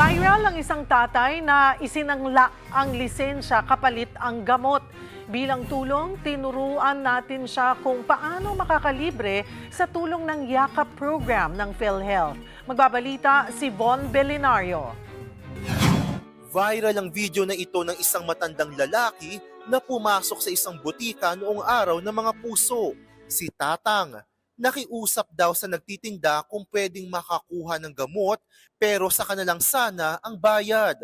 Viral ang isang tatay na isinangla ang lisensya kapalit ang gamot. Bilang tulong, tinuruan natin siya kung paano makakalibre sa tulong ng Yakap program ng PhilHealth. Magbabalita si Von Belinario. Viral ang video na ito ng isang matandang lalaki na pumasok sa isang butika noong araw ng mga puso. Si Tatang, nakiusap daw sa nagtitinda kung pwedeng makakuha ng gamot pero sa kanilang sana ang bayad.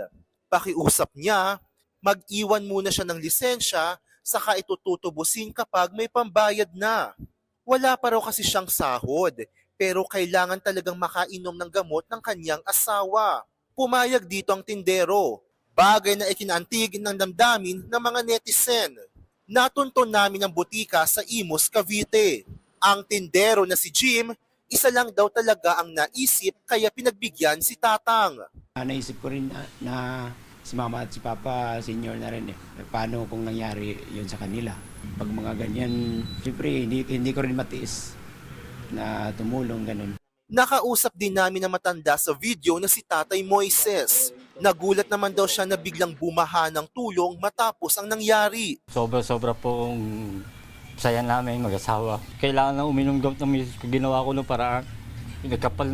Pakiusap niya, mag-iwan muna siya ng lisensya saka ito tutubusin kapag may pambayad na. Wala pa raw kasi siyang sahod pero kailangan talagang makainom ng gamot ng kanyang asawa. Pumayag dito ang tindero, bagay na ikinaantig ng damdamin ng mga netizen. Natunton namin ang butika sa Imus, Cavite. Ang tindero na si Jim, isa lang daw talaga ang naisip kaya pinagbigyan si Tatang. Naisip ko rin na si Mama at si Papa senior na rin eh. Paano kung nangyari yun sa kanila? Pag mga ganyan, siyempre hindi ko rin matiis na tumulong ganun. Nakausap din namin ang matanda sa video na si Tatay Moises. Nagulat naman daw siya na biglang bumaha ng tulong matapos ang nangyari. Sobra-sobra pong saya namin mag-asawa. Kailangan na uminom gamot ng misis ko. Ginawa ko ng paraan. Nagkapal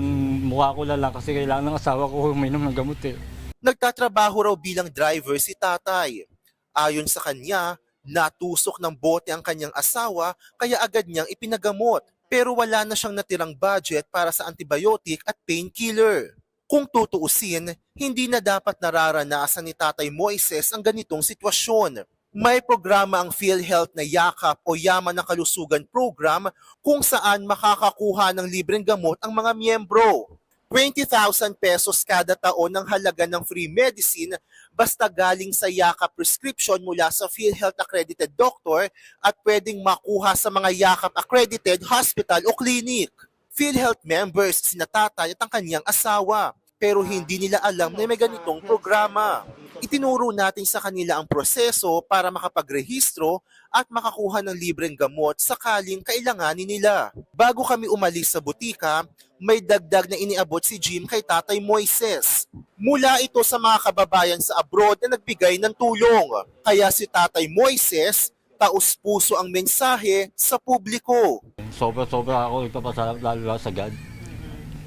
mukha ko lang kasi kailangan ng asawa ko uminom ng gamot eh. Nagtatrabaho raw bilang driver si Tatay. Ayon sa kanya, natusok ng bote ang kanyang asawa kaya agad niyang ipinagamot. Pero wala na siyang natirang budget para sa antibiotic at painkiller. Kung tutuusin, hindi na dapat nararanasan ni Tatay Moises ang ganitong sitwasyon. May programa ang PhilHealth na Yakap o Yaman ng Kalusugan Program kung saan makakakuha ng libreng gamot ang mga miyembro. 20,000 pesos kada taon ang halaga ng free medicine basta galing sa Yakap prescription mula sa PhilHealth accredited doctor at pwedeng makuha sa mga Yakap accredited hospital o clinic. PhilHealth members sina Tatay at ang kanyang asawa pero hindi nila alam na may ganitong programa. Itinuro natin sa kanila ang proseso para makapagrehistro at makakuha ng libreng gamot sakaling kailanganin nila. Bago kami umalis sa butika, may dagdag na iniabot si Jim kay Tatay Moises. Mula ito sa mga kababayan sa abroad na nagbigay ng tulong. Kaya si Tatay Moises, taus-puso ang mensahe sa publiko. Sobra-sobra ako ipapasalamat lalo na sa God.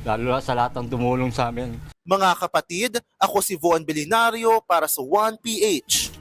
Lalo na sa lahat ng tumulong sa amin. Mga kapatid, ako si Von Belinario para sa 1PH.